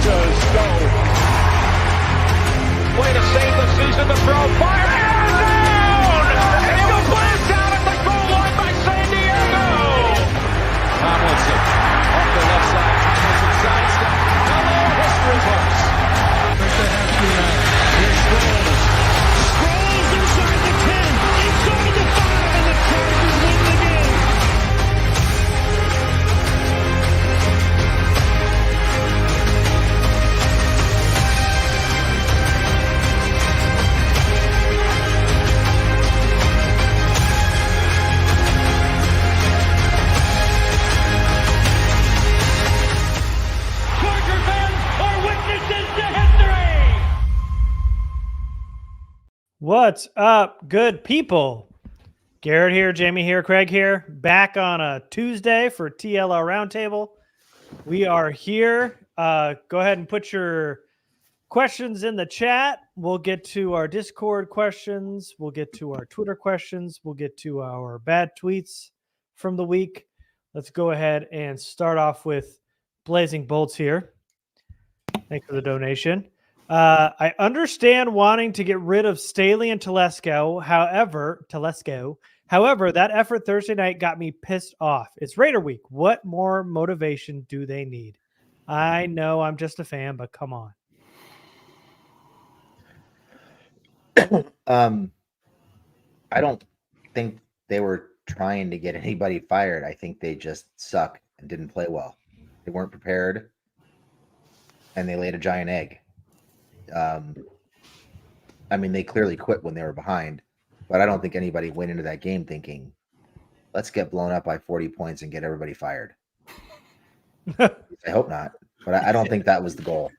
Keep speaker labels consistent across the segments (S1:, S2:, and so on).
S1: does go. Way to save the season to throw. Fire down! Incomplete down at the goal line by San Diego. Tomlinson off the left side. Tomlinson sidestep. Hello, history books. Right to half now. Here's Spanos. Scrolls inside the 10, inside the 5, and the Chargers win the game. Charger fans are witnesses to history.
S2: What's up, good people? Garrett here, Jamie here, Craig here, back on a Tuesday for TLR Roundtable. We are here. Go ahead and put your questions in the chat. We'll get to our Discord questions. We'll get to our Twitter questions. We'll get to our bad tweets from the week. Let's go ahead and start off with Blazing Bolts here. Thanks for the donation. I understand wanting to get rid of Staley and Telesco. However, that effort Thursday night got me pissed off. It's Raider week. What more motivation do they need? I know I'm just a fan, but come on.
S3: I don't think they were trying to get anybody fired. I think they just suck and didn't play well. They weren't prepared, and they laid a giant egg. I mean, they clearly quit when they were behind, but I don't think anybody went into that game thinking, let's get blown up by 40 points and get everybody fired. I hope not, but I don't think that was the goal.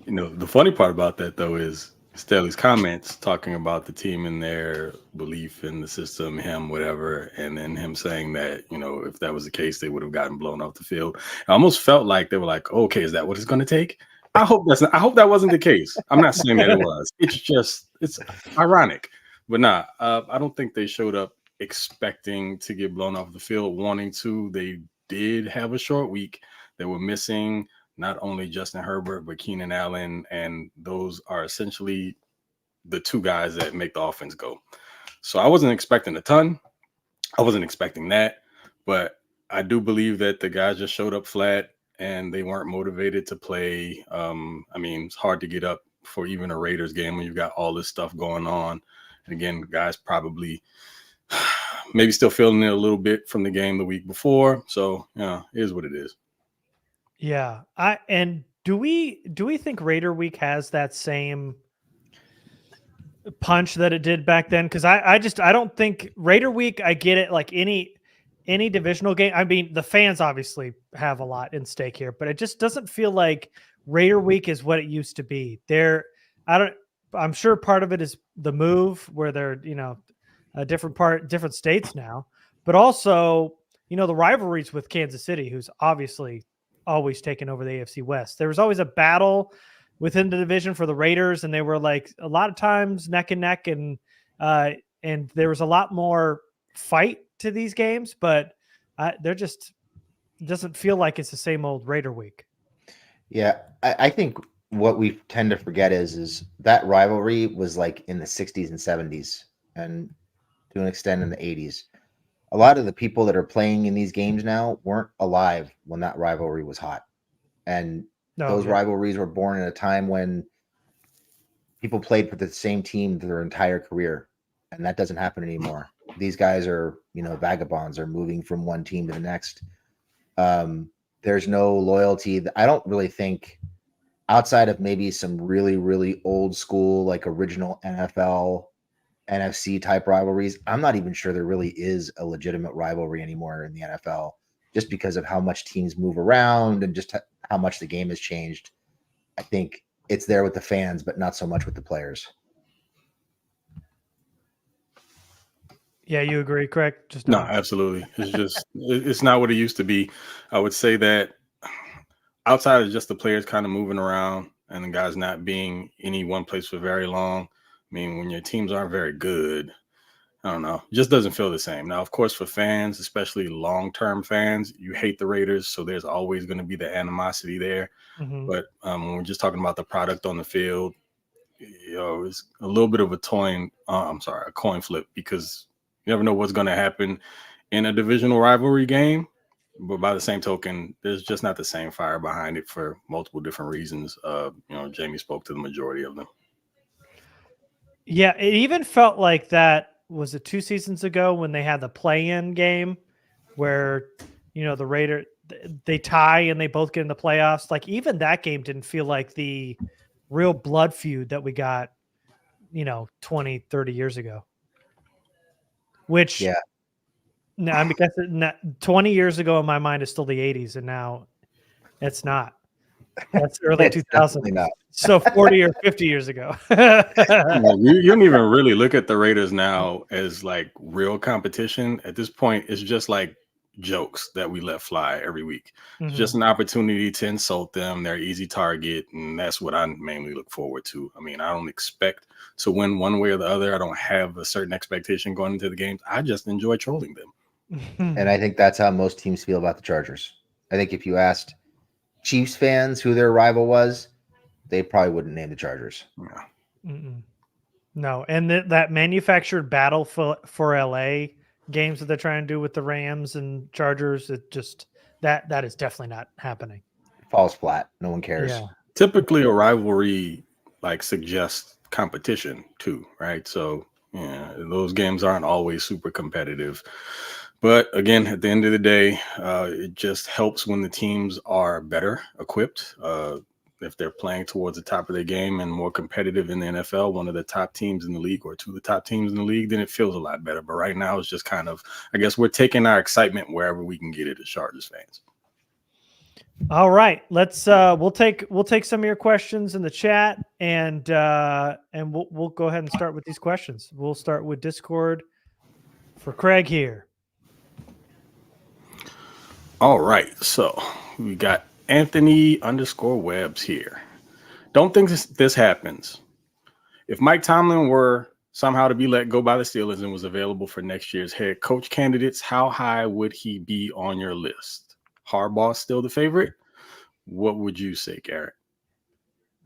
S4: You know, the funny part about that, though, is Staley's comments talking about the team and their belief in the system, him, whatever, and then him saying that, you know, if that was the case, they would have gotten blown off the field. I almost felt like they were like, oh, okay, is that what it's going to take? I hope that wasn't the case. I'm not saying that it was. It's ironic, but nah. I don't think they showed up expecting to get blown off the field, wanting to. They did have a short week. They were missing not only Justin Herbert but Keenan Allen, and those are essentially the two guys that make the offense go. So I wasn't expecting a ton. I wasn't expecting that, but I do believe that the guys just showed up flat. And they weren't motivated to play. I mean, it's hard to get up for even a Raiders game when you've got all this stuff going on. And again, guys probably maybe still feeling it a little bit from the game the week before. So, yeah, it is what it is.
S2: Yeah. Do we think Raider Week has that same punch that it did back then? Because I don't think Raider Week, I get it, like any divisional game. I mean, the fans obviously have a lot in stake here, but it just doesn't feel like Raider Week is what it used to be. I'm sure part of it is the move where they're, you know, different states now, but also, you know, the rivalries with Kansas City, who's obviously always taken over the AFC West. There was always a battle within the division for the Raiders, and they were like a lot of times neck and neck, and there was a lot more fight to these games, but they're just doesn't feel like it's the same old Raider Week.
S3: Yeah, I think what we tend to forget is that rivalry was like in the 60s and 70s, and to an extent in the 80s. A lot of the people that are playing in these games now weren't alive when that rivalry was hot, and those rivalries were born at a time when people played for the same team their entire career, and that doesn't happen anymore. These guys are, you know, vagabonds, are moving from one team to the next. There's no loyalty. I don't really think, outside of maybe some really, really old school, like original NFL, NFC type rivalries, I'm not even sure there really is a legitimate rivalry anymore in the NFL, just because of how much teams move around and just how much the game has changed. I think it's there with the fans, but not so much with the players.
S2: Yeah, you agree, correct? Just
S4: No, absolutely. It's just it's not what it used to be. I would say that outside of just the players kind of moving around and the guys not being any one place for very long. I mean, when your teams aren't very good, I don't know. It just doesn't feel the same. Now, of course, for fans, especially long-term fans, you hate the Raiders, so there's always going to be the animosity there.
S2: Mhm.
S4: But when we're just talking about the product on the field, it's a little bit of a coin flip, because you never know what's going to happen in a divisional rivalry game. But by the same token, there's just not the same fire behind it for multiple different reasons. Jamie spoke to the majority of them.
S2: Yeah, it even felt like that. Was it 2 seasons ago when they had the play-in game where, the Raiders, they tie and they both get in the playoffs? Like, even that game didn't feel like the real blood feud that we got, 20, 30 years ago. Which,
S3: Yeah.
S2: no, because 20 years ago in my mind is still the 80s, and now it's not. That's early 2000s. So 40 or 50 years ago.
S4: You don't even really look at the Raiders now as like real competition. At this point, it's just like jokes that we let fly every week.
S2: Mhm.
S4: It's just an opportunity to insult them. They're an easy target, and that's what I mainly look forward to. I mean, I don't expect to win one way or the other. I don't have a certain expectation going into the games. I just enjoy trolling them.
S3: And I think that's how most teams feel about the Chargers. I think if you asked Chiefs fans who their rival was, they probably wouldn't name the Chargers.
S4: Yeah.
S2: No, and that manufactured battle for LA games that they're trying to do with the Rams and Chargers, it just that is definitely not happening.
S3: It falls flat. No one cares.
S2: Yeah.
S4: Typically, a rivalry like suggests competition too, right? So those games aren't always super competitive. But again, at the end of the day, it just helps when the teams are better equipped. If they're playing towards the top of their game and more competitive in the NFL, one of the top teams in the league or two of the top teams in the league, then it feels a lot better. But right now, it's just kind of, I guess we're taking our excitement wherever we can get it as Chargers fans.
S2: All right, let's we'll take some of your questions in the chat, and we'll go ahead and start with these questions. We'll start with Discord for Craig here.
S4: All right, so we got Anthony_Webbs here. Don't think this happens. If Mike Tomlin were somehow to be let go by the Steelers and was available for next year's head coach candidates, how high would he be on your list? Harbaugh still the favorite? What would you say, Garrett?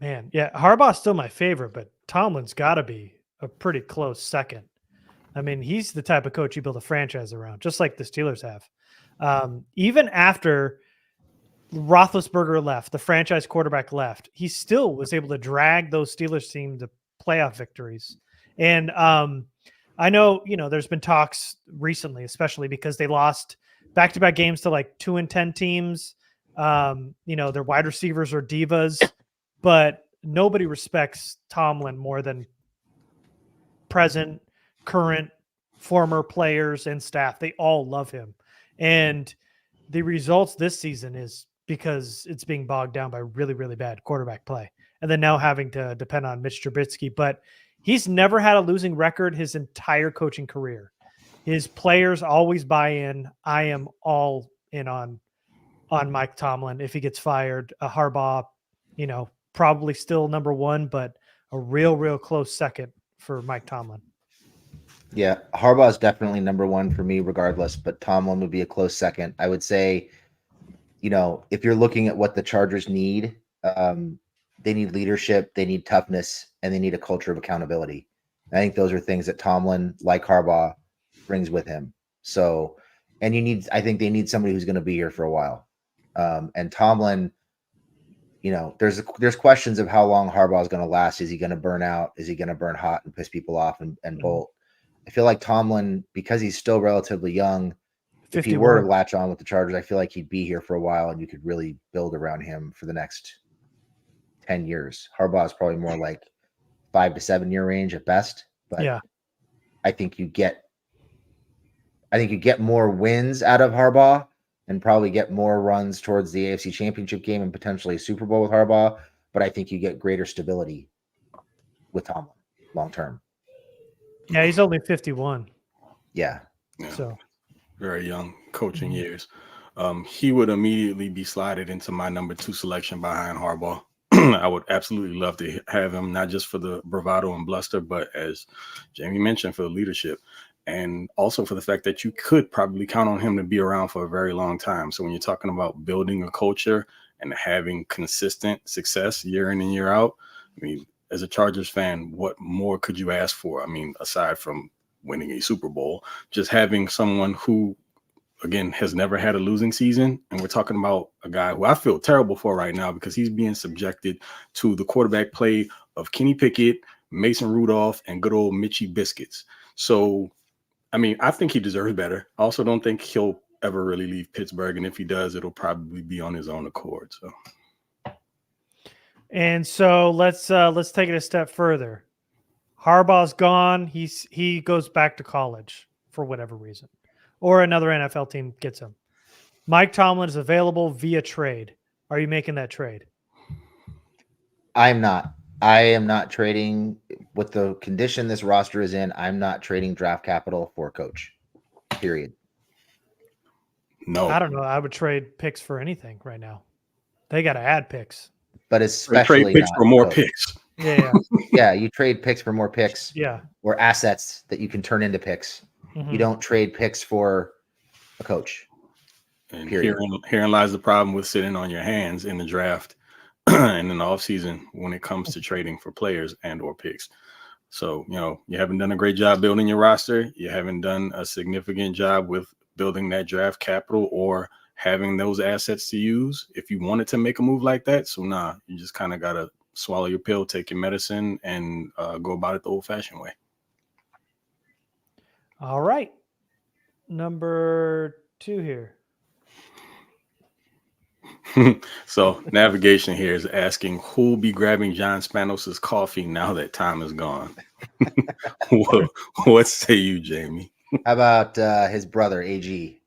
S2: Man, yeah, Harbaugh's still my favorite, but Tomlin's got to be a pretty close second. I mean, he's the type of coach you build a franchise around, just like the Steelers have. Even after Roethlisberger left, the franchise quarterback left, he still was able to drag those Steelers team to playoff victories. And I know, there's been talks recently, especially because they lost back-to-back games to like 2-10 teams. Their wide receivers are divas, but nobody respects Tomlin more than present, current, former players and staff. They all love him. And the results this season is because it's being bogged down by really, really bad quarterback play. And then now having to depend on Mitch Trubisky. But he's never had a losing record his entire coaching career. His players always buy in. I am all in on Mike Tomlin. If he gets fired, Harbaugh, probably still number one, but a real close second for Mike Tomlin.
S3: Yeah, Harbaugh is definitely number one for me regardless, but Tomlin would be a close second. I would say, if you're looking at what the Chargers need, they need leadership, they need toughness, and they need a culture of accountability. I think those are things that Tomlin, like Harbaugh, brings with him. So, and I think they need somebody who's going to be here for a while. And Tomlin, there's questions of how long Harbaugh is going to last. Is he going to burn out? Is he going to burn hot and piss people off and bolt? I feel like Tomlin, because he's still relatively young, 51. If he were to latch on with the Chargers, I feel like he'd be here for a while and you could really build around him for the next 10 years. Harbaugh is probably more like 5 to 7 year range at best. But yeah, I think you get more wins out of Harbaugh and probably get more runs towards the AFC Championship game and potentially a Super Bowl with Harbaugh. But I think you get greater stability with Tomlin long term.
S2: Yeah, he's only 51.
S3: Yeah.
S2: So
S4: very young coaching years. He would immediately be slotted into my number 2 selection behind Harbaugh. I would absolutely love to have him, not just for the bravado and bluster, but as Jamie mentioned, for the leadership. and also for the fact that you could probably count on him to be around for a very long time. So when you're talking about building a culture and having consistent success year in and year out, I mean, as a Chargers fan, what more could you ask for? I mean, aside from winning a Super Bowl, just having someone who, again, has never had a losing season. And we're talking about a guy who I feel terrible for right now because he's being subjected to the quarterback play of Kenny Pickett, Mason Rudolph, and good old Mitchie Biscuits. So, I mean, I think he deserves better. I also don't think he'll ever really leave Pittsburgh. And if he does, it'll probably be on his own accord. So.
S2: And so let's take it a step further. Harbaugh's gone. He goes back to college for whatever reason, or another NFL team gets him. Mike Tomlin is available via trade. Are you making that trade?
S3: I'm not. I am not trading with the condition this roster is in. I'm not trading draft capital for a coach. Period.
S4: No,
S2: I don't know. I would trade picks for anything right now. They got to add picks.
S3: But especially
S4: trade picks
S3: not
S4: for more
S3: coach.
S4: picks.
S2: Yeah.
S3: Yeah, you trade picks for more picks.
S2: Yeah.
S3: Or assets that you can turn into picks.
S2: Mm-hmm.
S3: You don't trade picks for a coach.
S4: And
S3: Period.
S4: herein lies the problem with sitting on your hands in the draft and in the offseason when it comes to trading for players and or picks. So, you haven't done a great job building your roster. You haven't done a significant job with building that draft capital or having those assets to use if you wanted to make a move like that. So, you just kind of got to swallow your pill, take your medicine, and go about it the old-fashioned way.
S2: All right. Number 2 here.
S4: So navigation here is asking who'll be grabbing John Spanos' coffee now that time is gone. What say you, Jamie?
S3: How about his brother, AG?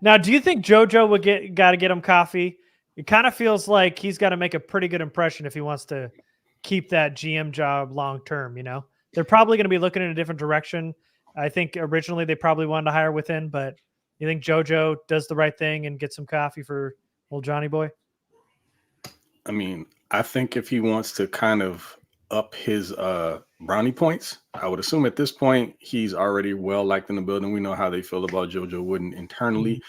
S2: Now, do you think JoJo would got to get him coffee? It kind of feels like he's got to make a pretty good impression if he wants to keep that GM job long term. They're probably going to be looking in a different direction. I think originally they probably wanted to hire within, but you think JoJo does the right thing and gets some coffee for old Johnny boy?
S4: I mean, I think if he wants to kind of up his brownie points, I would assume at this point he's already well liked in the building. We know how they feel about JoJo Wooden internally,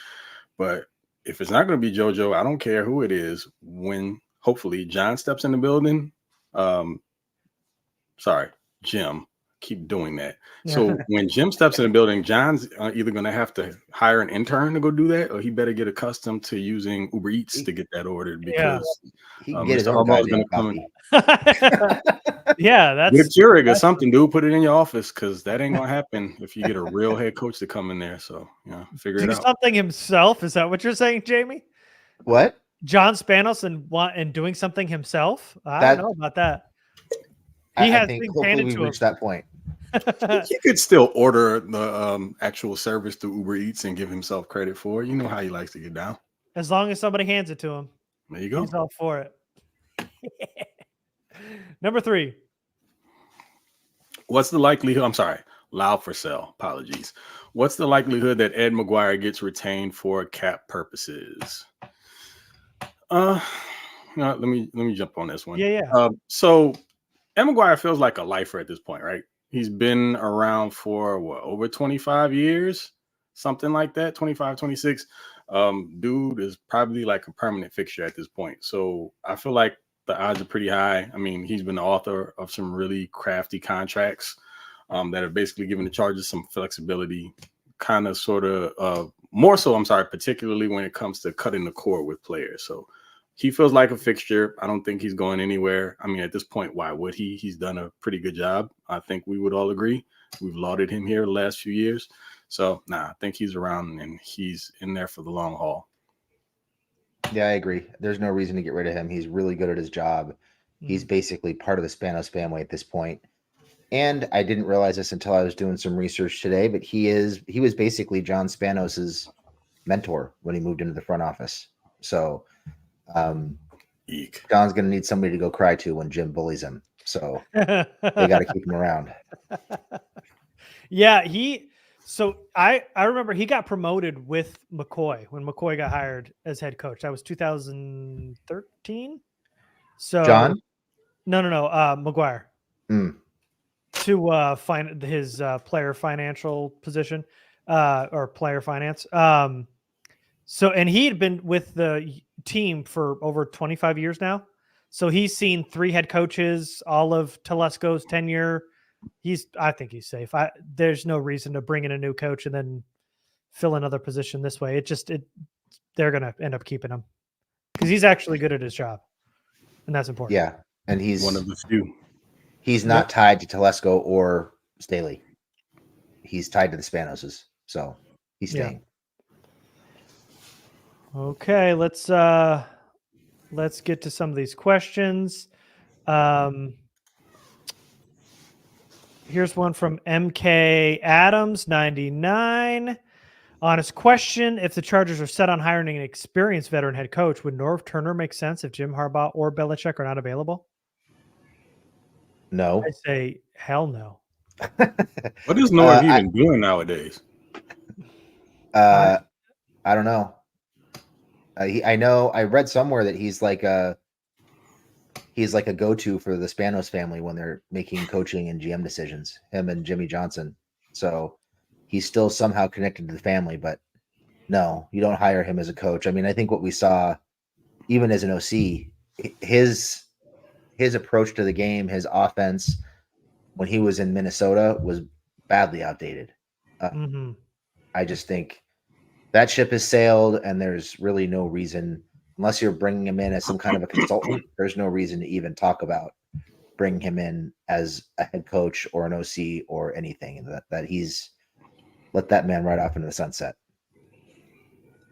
S4: but if it's not going to be JoJo, I don't care who it is. When hopefully John steps in the building, Jim. Keep doing that. So when Jim steps in the building, John's either going to have to hire an intern to go do that, or he better get accustomed to using Uber Eats to get that ordered because
S3: he can get his
S4: Mr.
S3: own
S4: Harbaugh's going to come in.
S2: Yeah, that's
S4: Get a Keurig or something, dude. Put it in your office because that ain't going to happen if you get a real head coach to come in there. So, figure it
S2: do
S4: out.
S2: something himself. Is that what you're saying, Jamie?
S3: What?
S2: John Spanos and doing something himself? I don't know about that.
S3: I think hopefully we've reached that point.
S4: He could still order the actual service through Uber Eats and give himself credit for it. You know how he likes to get down.
S2: As long as somebody hands it to him.
S4: There you go.
S2: He's all for it. Number 3.
S4: What's the likelihood? I'm sorry. Loud for sale. Apologies. What's the likelihood that Ed Maguire gets retained for cap purposes? Let me jump on this one.
S2: Yeah.
S4: So Ed Maguire feels like a lifer at this point, right? He's been around for over 25 years, something like that, 25, 26. Dude is probably like a permanent fixture at this point. So I feel like the odds are pretty high. I mean, he's been the author of some really crafty contracts that have basically given the Chargers some flexibility, kind of sort of more so, particularly when it comes to cutting the cord with players. So he feels like a fixture. I don't think he's going anywhere. I mean, at this point, why would he? He's done a pretty good job. I think we would all agree. We've lauded him here the last few years. So, I think he's around and he's in there for the long haul.
S3: Yeah, I agree. There's no reason to get rid of him. He's really good at his job. He's basically part of the Spanos family at this point. And I didn't realize this until I was doing some research today, but he was basically John Spanos's mentor when he moved into the front office. So John's going to need somebody to go cry to when Jim bullies him. So they got to keep him around.
S2: Yeah, so I remember he got promoted with McCoy when McCoy got hired as head coach. That was 2013. So
S3: John?
S2: No, Maguire. to find his player financial position or player finance. So, and he had been with the team for over 25 years now. So he's seen 3 head coaches, all of Telesco's tenure. I think he's safe. There's no reason to bring in a new coach and then fill another position this way. They're going to end up keeping him because he's actually good at his job, and that's important.
S3: Yeah, and he's
S4: one of the few.
S3: He's not tied to Telesco or Staley. He's tied to the Spanoses, so he's staying.
S2: Yeah. Okay, let's get to some of these questions. Here's one from MK Adams 99. Honest question: if the Chargers are set on hiring an experienced veteran head coach, would Norv Turner make sense if Jim Harbaugh or Belichick are not available?
S3: No.
S2: I say hell no.
S4: What is Norv even doing nowadays?
S3: I don't know. I know I read somewhere that he's like a go-to for the Spanos family when they're making coaching and GM decisions, him and Jimmy Johnson. So he's still somehow connected to the family, but no, you don't hire him as a coach. I mean, I think what we saw even as an OC, his approach to the game, his offense when he was in Minnesota was badly outdated. I just think that ship has sailed, and there's really no reason, unless you're bringing him in as some kind of a consultant, there's no reason to even talk about bringing him in as a head coach or an OC or anything. That he's let that man right off into the sunset.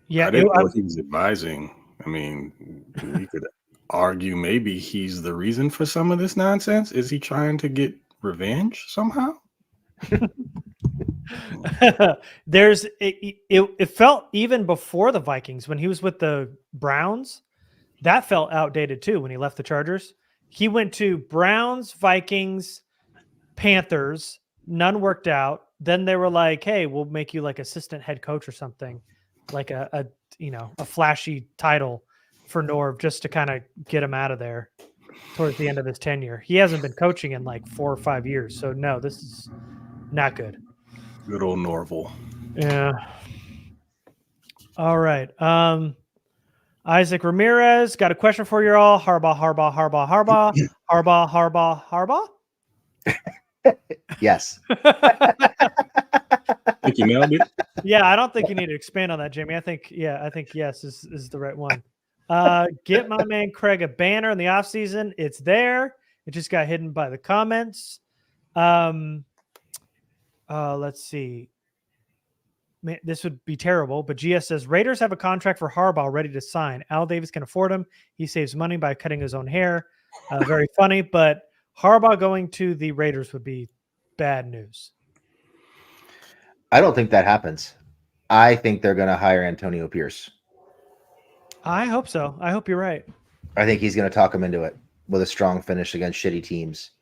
S4: Yeah, I didn't know he was advising. I mean, you could argue maybe he's the reason for some of this nonsense. Is he trying to get revenge somehow?
S2: It felt even before the Vikings when he was with the Browns, that felt outdated too. When he left the Chargers, he went to Browns, Vikings, Panthers. None worked out. Then they were like, "Hey, we'll make you like assistant head coach or something, like a flashy title for Norv just to kind of get him out of there." Towards the end of his tenure, he hasn't been coaching in like 4 or 5 years. So no, this is not good.
S4: Good old Norval.
S2: Yeah. All right. Isaac Ramirez got a question for you all. Harbaugh.
S3: Yes.
S4: I think you nailed it.
S2: Yeah, I don't think you need to expand on that, Jimmy. I think yes is the right one. Get my man Craig a banner in the offseason. It's there. It just got hidden by the comments. Let's see. Man, this would be terrible, but GS says Raiders have a contract for Harbaugh ready to sign. Al Davis can afford him. He saves money by cutting his own hair. Very funny, but Harbaugh going to the Raiders would be bad news.
S3: I don't think that happens. I think they're going to hire Antonio Pierce.
S2: I hope so. I hope you're right.
S3: I think he's going to talk him into it with a strong finish against shitty teams,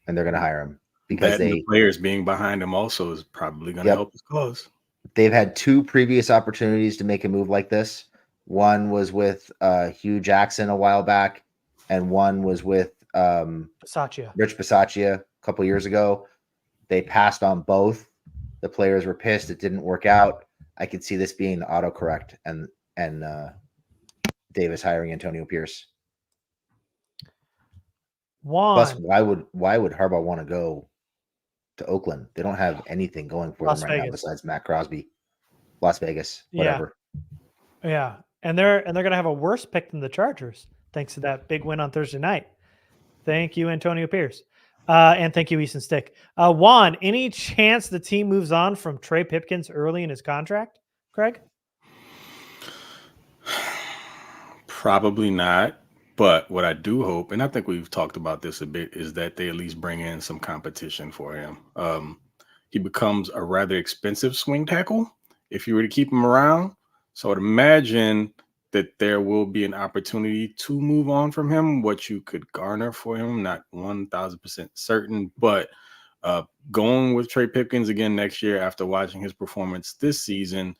S3: and they're going to hire him because
S4: the players being behind him also is probably going to help his cause.
S3: They've had 2 previous opportunities to make a move like this. One was with Hugh Jackson a while back, and one was with Rich Bisaccia a couple years ago. They passed on both. The players were pissed. It didn't work out. I could see this being the autocorrect and Davis hiring Antonio Pierce. Plus, why would Harbaugh want to go to Oakland? They don't have anything going for them right now besides Matt Crosby. Las Vegas, whatever.
S2: Yeah. And they're going to have a worse pick than the Chargers thanks to that big win on Thursday night. Thank you, Antonio Pierce. And thank you, Easton Stick. Juan, any chance the team moves on from Trey Pipkins early in his contract, Craig?
S4: Probably not. But what I do hope, and I think we've talked about this a bit, is that they at least bring in some competition for him. He becomes a rather expensive swing tackle if you were to keep him around. So I'd imagine that there will be an opportunity to move on from him. What you could garner for him, not 1,000% certain, but going with Trey Pipkins again next year after watching his performance this season,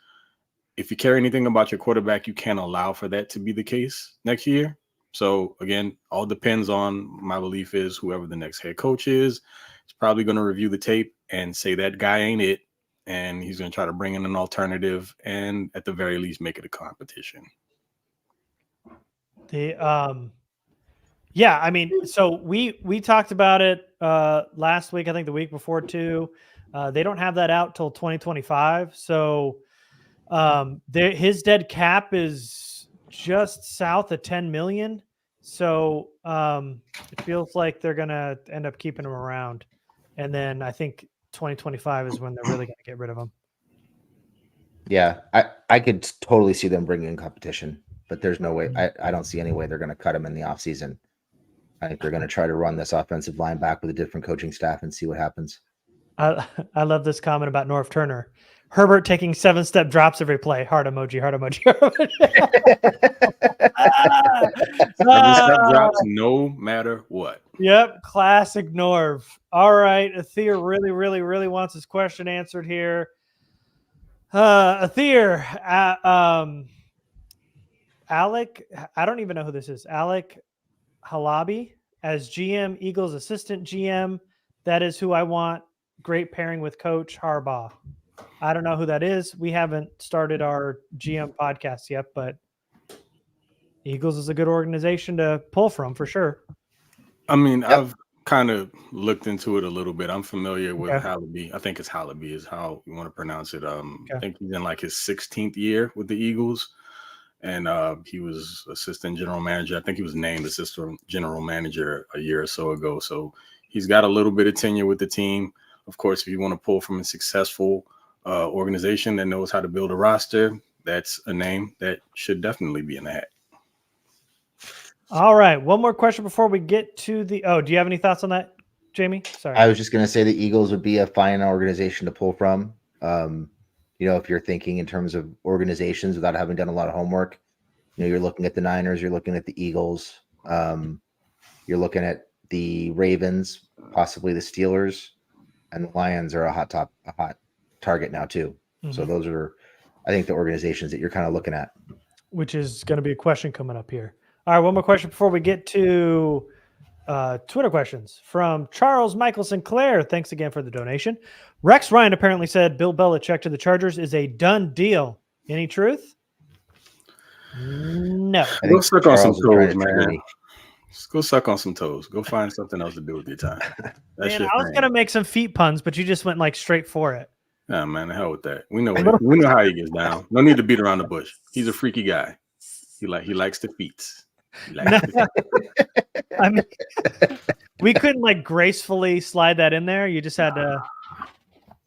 S4: if you care anything about your quarterback, you can't allow for that to be the case next year. So again, all depends on, my belief is, whoever the next head coach is, He's probably going to review the tape and say that guy ain't it. And he's going to try to bring in an alternative and at the very least make it a competition.
S2: Yeah, I mean, so we talked about it last week, I think the week before too. They don't have that out till 2025. So his dead cap is just south of 10 million. So it feels like they're going to end up keeping him around. And then I think 2025 is when they're really going to get rid of him.
S3: Yeah, I could totally see them bringing in competition, but there's no way. I don't see any way they're going to cut him in the offseason. I think they're going to try to run this offensive line back with a different coaching staff and see what happens.
S2: I love this comment about Norv Turner. Herbert taking 7-step drops every play. Heart emoji, heart emoji. Heart emoji.
S4: 7-step drops no matter what.
S2: Yep, classic Norv. All right, Athir really, really, really wants his question answered here. Athir, Alec, I don't even know who this is. Alec Halabi as GM, Eagles assistant GM. That is who I want. Great pairing with Coach Harbaugh. I don't know who that is. We haven't started our GM podcast yet, but Eagles is a good organization to pull from for sure.
S4: I mean, I've kind of looked into it a little bit. I'm familiar with Halabi. I think it's Halabi is how you want to pronounce it. I think he's in like his 16th year with the Eagles. And he was assistant general manager. I think he was named assistant general manager a year or so ago. So he's got a little bit of tenure with the team. Of course, if you want to pull from a successful organization that knows how to build a roster, that's a name that should definitely be in the hat.
S3: All right. One more question before we get to the. Oh, do you have any thoughts on that, Jamie? Sorry. I was just going to say the Eagles would be a fine organization to pull from. If you're thinking in terms of organizations without having done a lot of homework, you're looking at the Niners, you're looking at the Eagles, you're looking at the Ravens, possibly the Steelers, and the Lions are a hot target now too. Mm-hmm. So those are, I think, the organizations that you're kind of looking at. Which is going to be a question coming up here. All right, one more question before we get to Twitter questions from Charles Michael Sinclair. Thanks again for the donation. Rex Ryan apparently said Bill Belichick to the Chargers is a done deal. Any truth? No.
S4: Go suck on some toes, man. Just go suck on some toes. Go find something else to do with your time.
S2: Man, I was going to make some feet puns, but you just went like straight for it.
S4: Nah, man, the hell with that. We know how he gets down. No need to beat around the bush. He's a freaky guy. He likes the feet.
S2: I mean, we couldn't like gracefully slide that in there. You just had to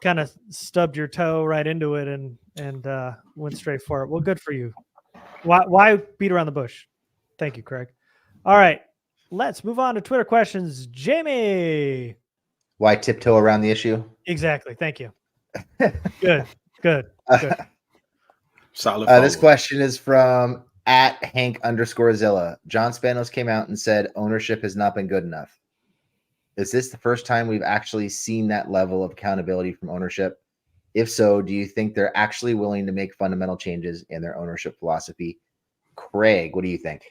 S2: kind of stubbed your toe right into it and went straight for it. Well, good for you. Why beat around the bush? Thank you, Craig. All right, let's move on to Twitter questions. Jamie,
S3: why tiptoe around the issue?
S2: Exactly. Thank you. Good.
S4: Solid.
S3: This question is from @Hank_Zilla. John Spanos came out and said ownership has not been good enough. Is this the first time we've actually seen that level of accountability from ownership? If so, do you think they're actually willing to make fundamental changes in their ownership philosophy? Craig, what do you think?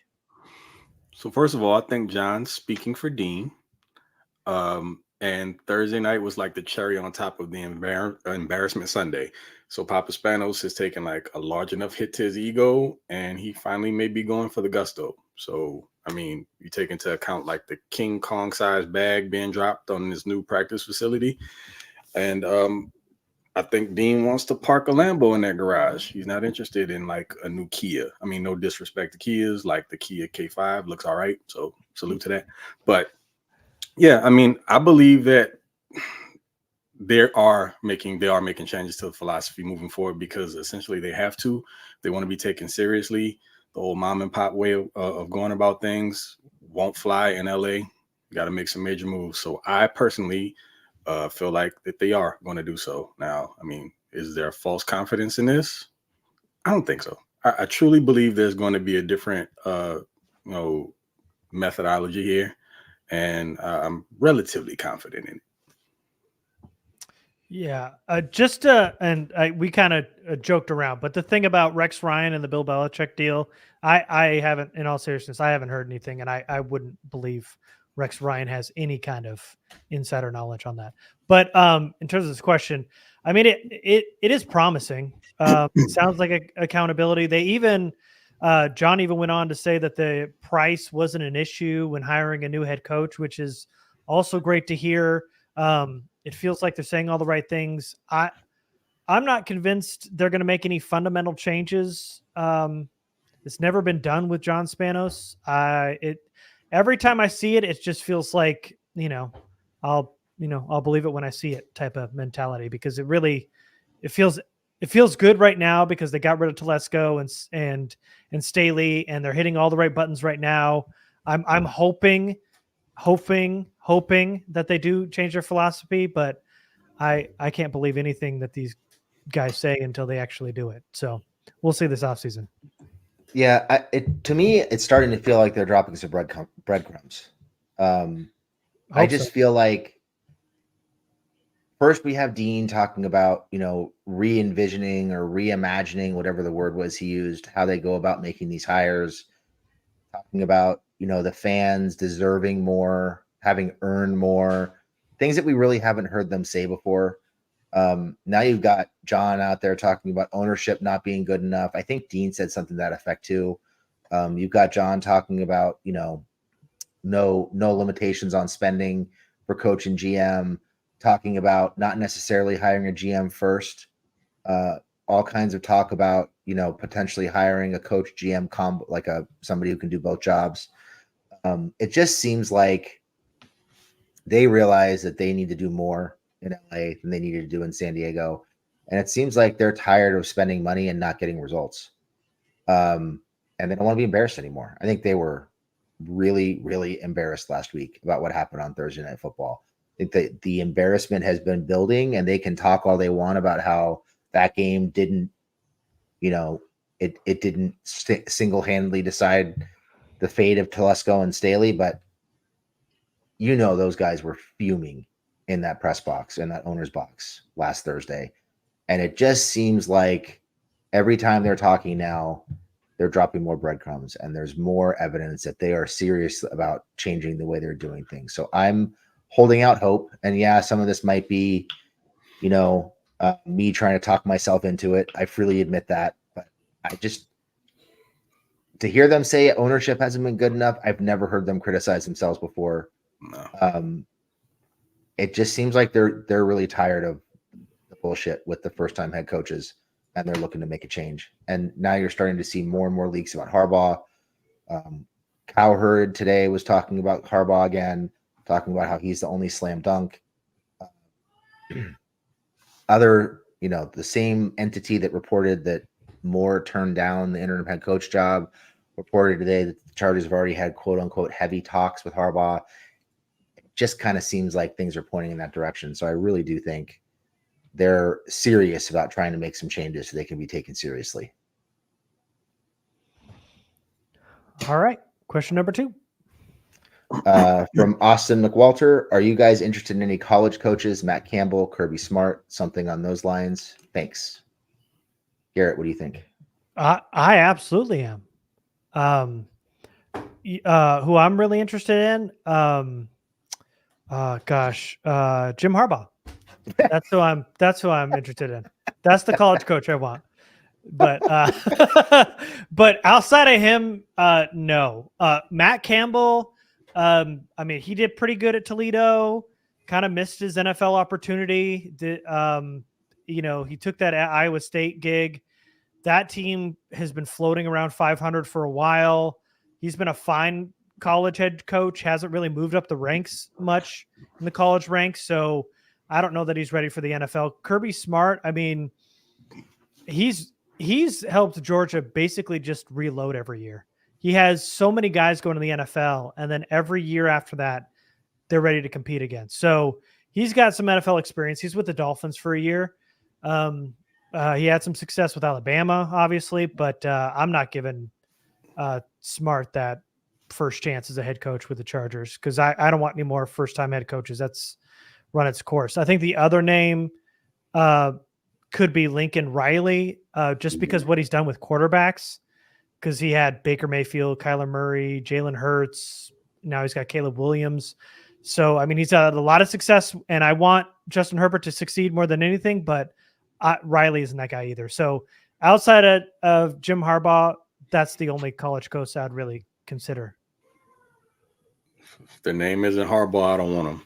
S4: So first of all, I think John's speaking for Dean. And Thursday night was like the cherry on top of the embarrassment Sunday. So Papa Spanos has taken like a large enough hit to his ego, and he finally may be going for the gusto. So, I mean, you take into account like the King Kong sized bag being dropped on this new practice facility. And I think Dean wants to park a Lambo in that garage. He's not interested in like a new Kia. I mean, no disrespect to Kias, like the Kia K5 looks all right. So salute to that. But yeah, I mean, I believe that they are making changes to the philosophy moving forward because essentially they have to. They want to be taken seriously. The old mom and pop way of going about things won't fly in LA. You got to make some major moves. So I personally feel like that they are going to do so. Now, I mean, is there false confidence in this? I don't think so. I truly believe there's going to be a different, methodology here, and I'm relatively confident in it.
S2: Yeah, we kind of joked around, but the thing about Rex Ryan and the Bill Belichick deal, I haven't, in all seriousness, I haven't heard anything, and I wouldn't believe Rex Ryan has any kind of insider knowledge on that. But in terms of this question, I mean, it is promising. It sounds like accountability. They even John even went on to say that the price wasn't an issue when hiring a new head coach, which is also great to hear. It feels like they're saying all the right things. I'm not convinced they're going to make any fundamental changes. It's never been done with John Spanos. Every time I see it, it just feels like, I'll believe it when I see it type of mentality, because it feels good right now because they got rid of Telesco and Staley, and they're hitting all the right buttons right now. I'm hoping that they do change their philosophy, but I can't believe anything that these guys say until they actually do it. So we'll see this offseason.
S3: Yeah, to me, it's starting to feel like they're dropping some breadcrumbs. I just feel like first we have Dean talking about, re-envisioning or reimagining, whatever the word was he used, how they go about making these hires, talking about, the fans deserving more, having earned more, things that we really haven't heard them say before. Now you've got John out there talking about ownership not being good enough. I think Dean said something to that effect too. You've got John talking about, no limitations on spending for coach and GM, talking about not necessarily hiring a GM first. All kinds of talk about, potentially hiring a coach GM combo, like somebody who can do both jobs. It just seems like they realize that they need to do more in LA than they needed to do in San Diego. And it seems like they're tired of spending money and not getting results. And they don't want to be embarrassed anymore. I think they were really, really embarrassed last week about what happened on Thursday Night Football. I think the embarrassment has been building, and they can talk all they want about how that game didn't, it didn't single-handedly decide the fate of Telesco and Staley, but those guys were fuming in that press box, in that owner's box last Thursday. And it just seems like every time they're talking now, they're dropping more breadcrumbs, and there's more evidence that they are serious about changing the way they're doing things. So I'm holding out hope. And yeah, some of this might be, me trying to talk myself into it. I freely admit that, but to hear them say ownership hasn't been good enough, I've never heard them criticize themselves before. No. It just seems like they're really tired of the bullshit with the first-time head coaches, and they're looking to make a change. And now you're starting to see more and more leaks about Harbaugh. Cowherd today was talking about Harbaugh again, talking about how he's the only slam dunk. The same entity that reported that Moore turned down the interim head coach job reported today that the Chargers have already had quote-unquote heavy talks with Harbaugh. Just kind of seems like things are pointing in that direction. So I really do think they're serious about trying to make some changes so they can be taken seriously.
S2: All right. Question number 2.
S3: From Austin McWalter. Are you guys interested in any college coaches? Matt Campbell, Kirby Smart, something on those lines? Thanks. Garrett, what do you think?
S2: I absolutely am. Who I'm really interested in, Jim Harbaugh. That's who I'm interested in. That's the college coach I want. But but outside of him, no. Matt Campbell, he did pretty good at Toledo, kind of missed his NFL opportunity. He took that Iowa State gig. That team has been floating around 500 for a while. He's been a fine college head coach, hasn't really moved up the ranks much in the college ranks. So I don't know that he's ready for the NFL. Kirby Smart, he's helped Georgia basically just reload every year. He has so many guys going to the NFL, and then every year after that, they're ready to compete again. So he's got some NFL experience. He's with the Dolphins for a year. He had some success with Alabama, obviously, but I'm not giving Smart that first chance as a head coach with the Chargers because I don't want any more first-time head coaches. That's run its course. I think the other name could be Lincoln Riley, just because what he's done with quarterbacks, because he had Baker Mayfield, Kyler Murray, Jalen Hurts, Now he's got Caleb Williams. So, I mean, he's had a lot of success, and I want Justin Herbert to succeed more than anything, but Riley isn't that guy either. So outside of Jim Harbaugh, that's the only college coach I'd really consider.
S4: If the name isn't Harbaugh, I don't want him.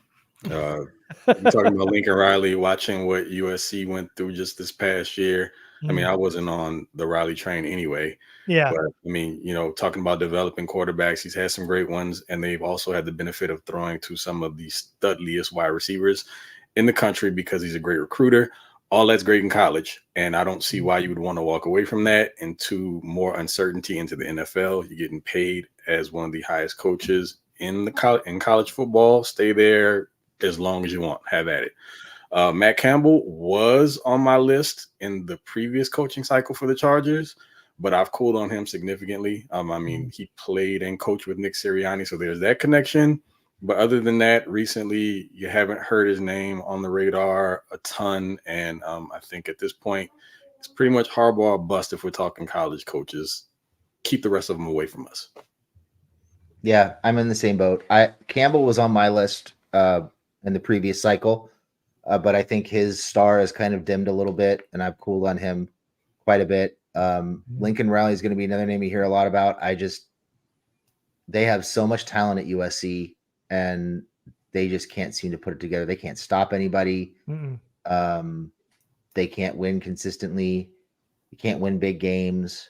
S4: You're talking about Lincoln Riley, watching what USC went through just this past year. I mean, I wasn't on the Riley train anyway.
S2: Yeah.
S4: But I mean, talking about developing quarterbacks, he's had some great ones, and they've also had the benefit of throwing to some of the studliest wide receivers in the country because he's a great recruiter. All that's great in college, and I don't see why you would want to walk away from that into more uncertainty into the NFL. You're getting paid as one of the highest coaches in college football. Stay there as long as you want. Have at it. Matt Campbell was on my list in the previous coaching cycle for the Chargers, but I've cooled on him significantly. I mean, he played and coached with Nick Sirianni, so there's that connection. But other than that, recently you haven't heard his name on the radar a ton, and I think at this point it's pretty much Harbaugh or bust if we're talking college coaches. Keep the rest of them away from us.
S3: Yeah, I'm in the same boat. Campbell was on my list in the previous cycle, but I think his star has kind of dimmed a little bit, and I've cooled on him quite a bit. Lincoln Riley is going to be another name you hear a lot about. They have so much talent at USC, and they just can't seem to put it together. They can't stop anybody. They can't win consistently. You can't win big games.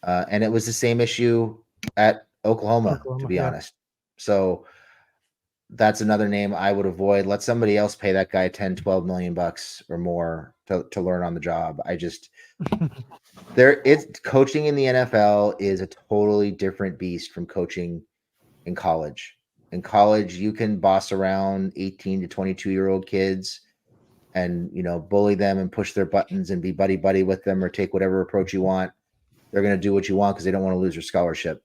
S3: And it was the same issue at Oklahoma, to be honest. So that's another name I would avoid. Let somebody else pay that guy 10, 12 million bucks or more to learn on the job. Coaching in the NFL is a totally different beast from coaching in college. In college, you can boss around 18 to 22-year-old kids and, bully them and push their buttons and be buddy-buddy with them or take whatever approach you want. They're going to do what you want because they don't want to lose their scholarship.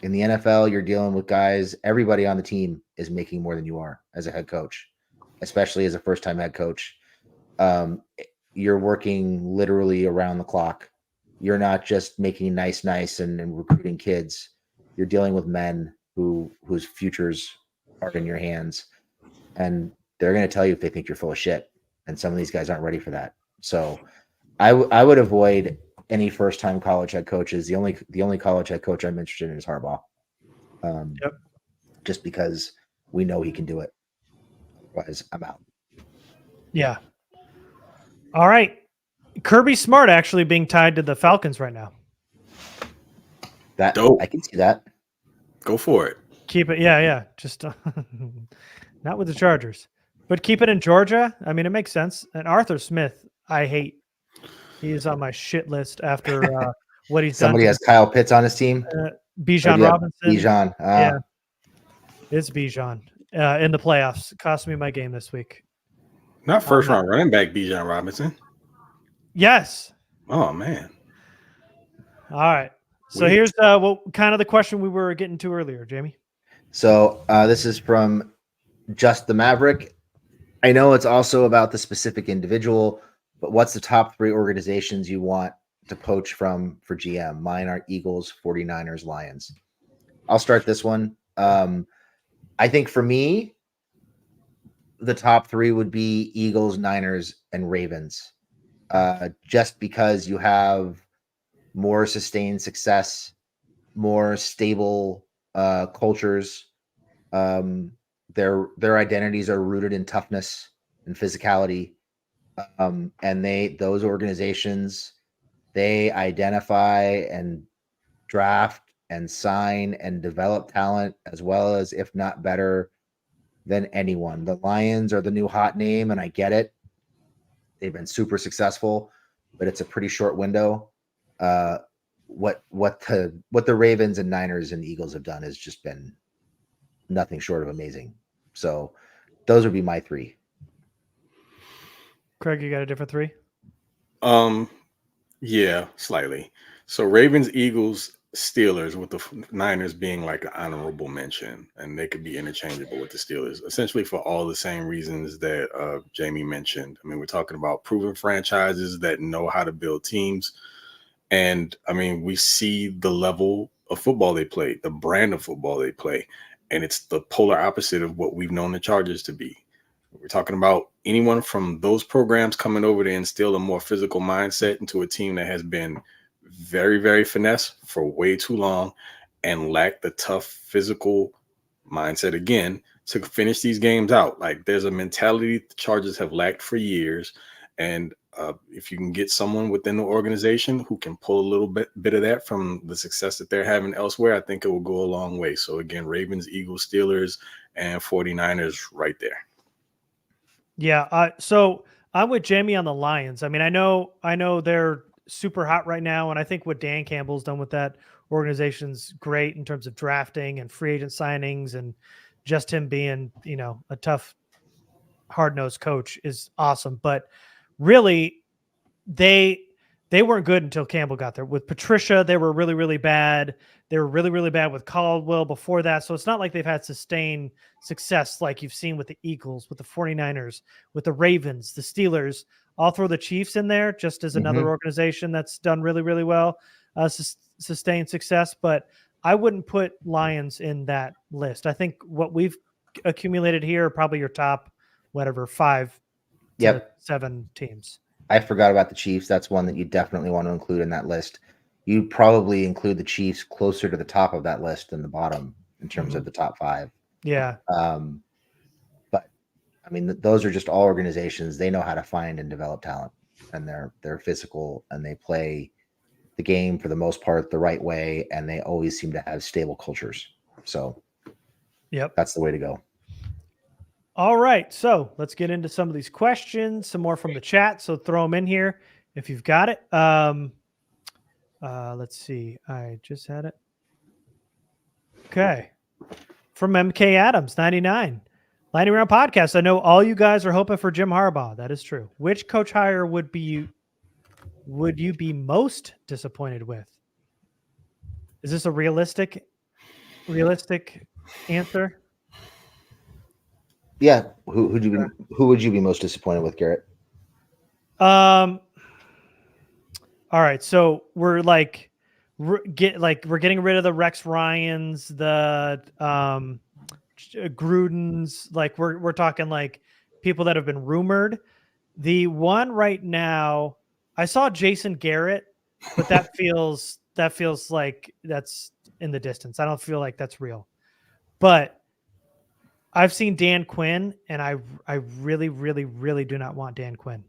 S3: In the NFL, you're dealing with guys, everybody on the team is making more than you are as a head coach, especially as a first-time head coach. You're working literally around the clock. You're not just making nice and recruiting kids. You're dealing with men whose futures are in your hands, and they're going to tell you if they think you're full of shit. And some of these guys aren't ready for that. So I would avoid any first-time college head coaches. The only college head coach I'm interested in is Harbaugh. Just because we know he can do it. Otherwise, I'm out.
S2: Yeah. All right. Kirby Smart actually being tied to the Falcons right now.
S3: That
S4: dope.
S3: I can see that.
S4: Go for it.
S2: Keep it. Yeah. Just not with the Chargers, but keep it in Georgia. I mean, it makes sense. And Arthur Smith, I hate. He is on my shit list after what he's
S3: Somebody
S2: done.
S3: has Kyle Pitts on his team.
S2: Bijan Robinson.
S3: Bijan.
S2: Yeah. It's Bijan in the playoffs. It cost me my game this week.
S4: Not first round running back Bijan Robinson.
S2: Yes.
S4: Oh man.
S2: All right. So here's kind of the question we were getting to earlier, Jamie.
S3: So this is from Just the Maverick. I know it's also about the specific individual, but what's the top 3 organizations you want to poach from for GM? Mine are Eagles, 49ers, Lions. I'll start this one. I think for me, the top 3 would be Eagles, Niners, and Ravens. Just because you have more sustained success, more stable cultures. Their identities are rooted in toughness and physicality. And those organizations, they identify and draft and sign and develop talent as well as, if not better than anyone. The Lions are the new hot name, and I get it. They've been super successful, but it's a pretty short window. What the Ravens and Niners and Eagles have done has just been nothing short of amazing. So those would be my 3.
S2: Craig, you got a different 3?
S4: Yeah, slightly. So Ravens, Eagles, Steelers, with the Niners being like an honorable mention, and they could be interchangeable with the Steelers, essentially for all the same reasons that Jamie mentioned. I mean, we're talking about proven franchises that know how to build teams. And I mean, we see the level of football they play, the brand of football they play. And it's the polar opposite of what we've known the Chargers to be. We're talking about anyone from those programs coming over to instill a more physical mindset into a team that has been very, very finesse for way too long and lacked the tough physical mindset again to finish these games out. Like, there's a mentality the Chargers have lacked for years. And if you can get someone within the organization who can pull a little bit of that from the success that they're having elsewhere, I think it will go a long way. So again, Ravens, Eagles, Steelers, and 49ers right there.
S2: Yeah. So I'm with Jamie on the Lions. I mean, I know they're super hot right now, and I think what Dan Campbell's done with that organization's great in terms of drafting and free agent signings, and just him being, a tough, hard-nosed coach is awesome. But really, they weren't good until Campbell got there. With Patricia, they were really, really bad. They were really, really bad with Caldwell before that. So it's not like they've had sustained success like you've seen with the Eagles, with the 49ers, with the Ravens, the Steelers. I'll throw the Chiefs in there just as another organization that's done really, really well, sustained success. But I wouldn't put Lions in that list. I think what we've accumulated here are probably your top, 5 to 7 teams.
S3: I forgot about the Chiefs. That's one that you definitely want to include in that list. You probably include the Chiefs closer to the top of that list than the bottom in terms of the top 5.
S2: Yeah.
S3: But I mean, those are just all organizations. They know how to find and develop talent, and they're physical, and they play the game for the most part the right way, and they always seem to have stable cultures. So, that's the way to go.
S2: All right, so let's get into some of these questions, some more from the chat. So throw them in here if you've got it. Let's see. I just had it. Okay. From MK Adams, 99. Lightning Round Podcast. I know all you guys are hoping for Jim Harbaugh. That is true. Which coach hire would you be most disappointed with? Is this a realistic answer?
S3: Yeah. Who would you be most disappointed with, Garrett?
S2: All right. So we're getting rid of the Rex Ryans, the Grudens. Like we're talking like people that have been rumored. The one right now, I saw Jason Garrett, but that feels like that's in the distance. I don't feel like that's real. But I've seen Dan Quinn, and I really, really, really do not want Dan Quinn.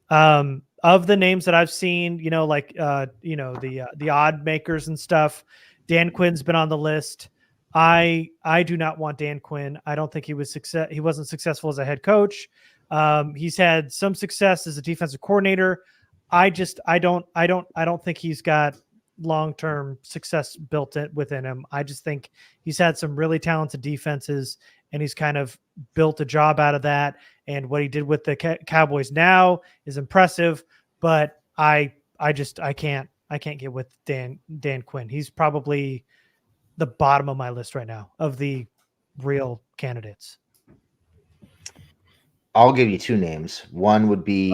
S2: Of the names that I've seen, the odd makers and stuff, Dan Quinn's been on the list. I do not want Dan Quinn. I don't think he wasn't successful as a head coach. He's had some success as a defensive coordinator. I don't think he's got long-term success built within him. I just think he's had some really talented defenses, and he's kind of built a job out of that. And what he did with the Cowboys now is impressive, but I can't get with Dan Quinn. He's probably the bottom of my list right now of the real candidates.
S3: I'll give you 2 names. One would be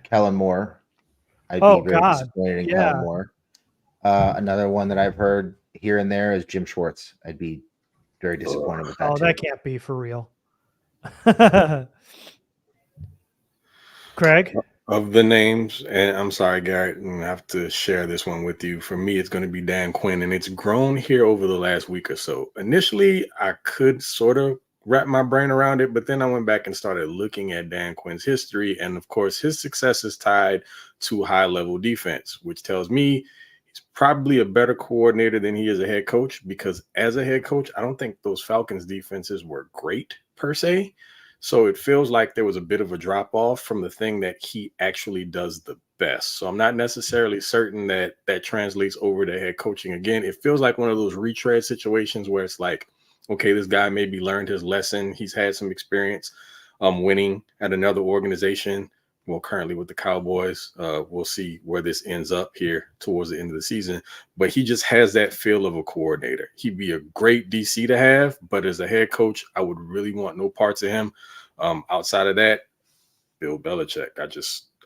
S3: Kellen Moore. I'd be very disappointed in Kellen Moore. Another one that I've heard here and there is Jim Schwartz. I'd be very disappointed with that.
S2: Oh, that can't be for real. Craig?
S4: Of the names, and I'm sorry, Garrett, I have to share this one with you. For me, it's going to be Dan Quinn, and it's grown here over the last week or so. Initially, I could sort of wrap my brain around it, but then I went back and started looking at Dan Quinn's history, and of course, his success is tied to high-level defense, which tells me he's probably a better coordinator than he is a head coach, because as a head coach, I don't think those Falcons defenses were great per se. So it feels like there was a bit of a drop off from the thing that he actually does the best. So I'm not necessarily certain that translates over to head coaching. Again, it feels like one of those retread situations where it's like, okay, this guy maybe learned his lesson. He's had some experience winning at another organization. Well, currently with the Cowboys, we'll see where this ends up here towards the end of the season. But he just has that feel of a coordinator. He'd be a great DC to have, but as a head coach, I would really want no parts of him. Outside of that, Bill Belichick.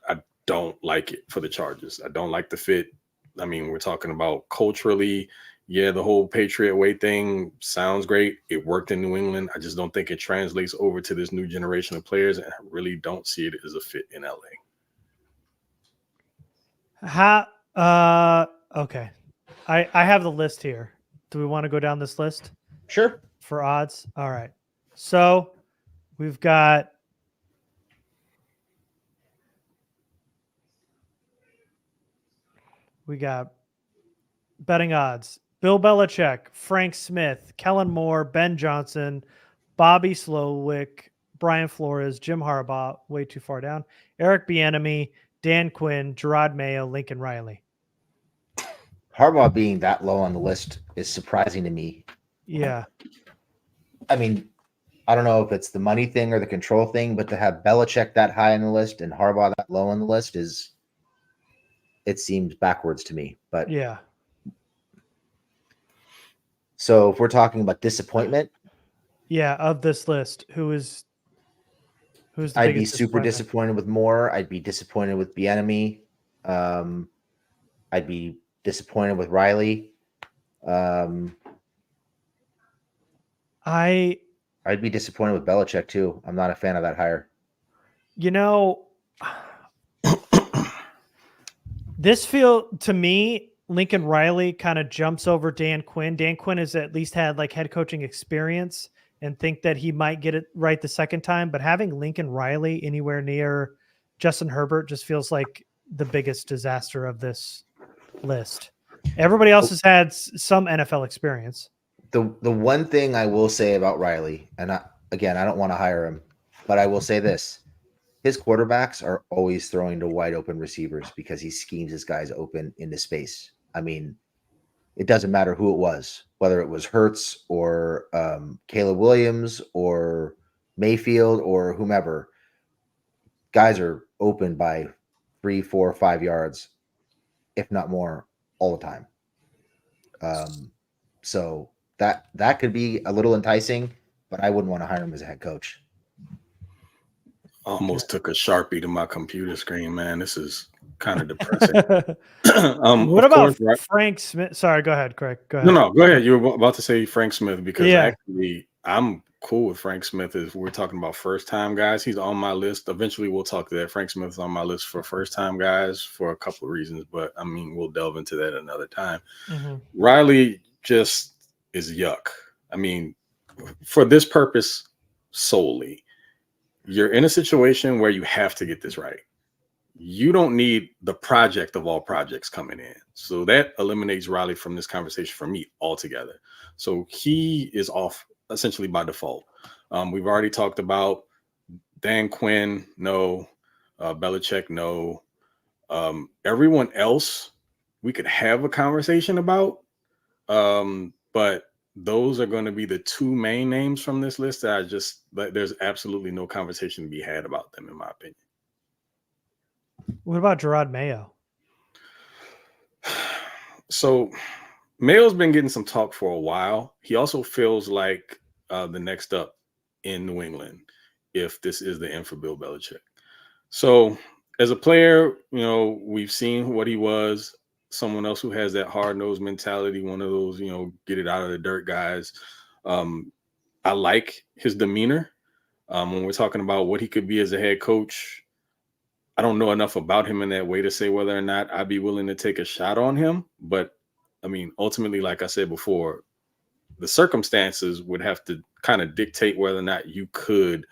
S4: I don't like it for the Chargers. I don't like the fit. I mean, we're talking about culturally, yeah, the whole Patriot way thing sounds great. It worked in New England. I just don't think it translates over to this new generation of players, and I really don't see it as a fit in LA.
S2: Okay. I have the list here. Do we want to go down this list
S3: Sure.
S2: for odds? All right. So we've got betting odds. Bill Belichick, Frank Smith, Kellen Moore, Ben Johnson, Bobby Slowick, Brian Flores, Jim Harbaugh, way too far down, Eric Bieniemy, Dan Quinn, Gerard Mayo, Lincoln Riley.
S3: Harbaugh being that low on the list is surprising to me.
S2: Yeah.
S3: I mean, I don't know if it's the money thing or the control thing, but to have Belichick that high on the list and Harbaugh that low on the list it seems backwards to me. But
S2: yeah.
S3: So if we're talking about disappointment,
S2: yeah, of this list, who's the
S3: I'd be
S2: biggest
S3: super disappointed with Moore. I'd be disappointed with Bieniemy. I'd be disappointed with Riley.
S2: I'd
S3: be disappointed with Belichick too. I'm not a fan of that hire.
S2: This feel to me, Lincoln Riley kind of jumps over Dan Quinn. Dan Quinn has at least had like head coaching experience and think that he might get it right the second time. But having Lincoln Riley anywhere near Justin Herbert just feels like the biggest disaster of this list. Everybody else has had some NFL experience.
S3: The one thing I will say about Riley, and I don't want to hire him, but I will say this. His quarterbacks are always throwing to wide open receivers because he schemes his guys open into space. I mean, it doesn't matter who it was, whether it was Hurts or Caleb Williams or Mayfield or whomever. Guys are open by 3, 4, 5 yards, if not more, all the time. So that could be a little enticing, but I wouldn't want to hire him as a head coach.
S4: Almost took a Sharpie to my computer screen, man. This is kind of depressing.
S2: What about Frank Smith? Sorry, go ahead, Craig. Go ahead.
S4: No, go ahead. You were about to say Frank Smith because actually I'm cool with Frank Smith if we're talking about first-time guys. He's on my list. Eventually, we'll talk to that. Frank Smith is on my list for first-time guys for a couple of reasons, but I mean, we'll delve into that another time. Mm-hmm. Riley just is yuck. I mean, for this purpose solely, you're in a situation where you have to get this right. You don't need the project of all projects coming in. So that eliminates Riley from this conversation for me altogether. So he is off essentially by default. We've already talked about Dan Quinn, no. Belichick, no. Everyone else we could have a conversation about, but those are going to be the two main names from this list that there's absolutely no conversation to be had about them, in my opinion.
S2: What about Gerard Mayo?
S4: So Mayo's been getting some talk for a while. He also feels like the next up in New England if this is the end for Bill Belichick. So as a player, we've seen what he was. Someone else who has that hard-nosed mentality, one of those, get it out of the dirt guys. I like his demeanor. When we're talking about what he could be as a head coach, I don't know enough about him in that way to say whether or not I'd be willing to take a shot on him. But, I mean, ultimately, like I said before, the circumstances would have to kind of dictate whether or not you could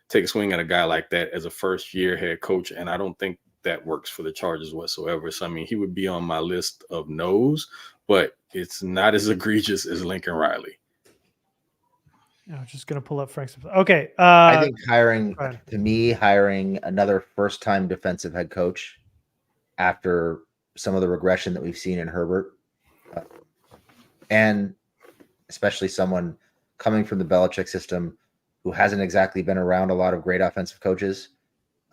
S4: take a swing at a guy like that as a first-year head coach, and I don't think that works for the Chargers whatsoever. So, I mean, he would be on my list of no's, but it's not as egregious as Lincoln Riley.
S2: I'm just going to pull up Frank Smith. Okay.
S3: I think hiring another first-time defensive head coach after some of the regression that we've seen in Herbert, and especially someone coming from the Belichick system who hasn't exactly been around a lot of great offensive coaches,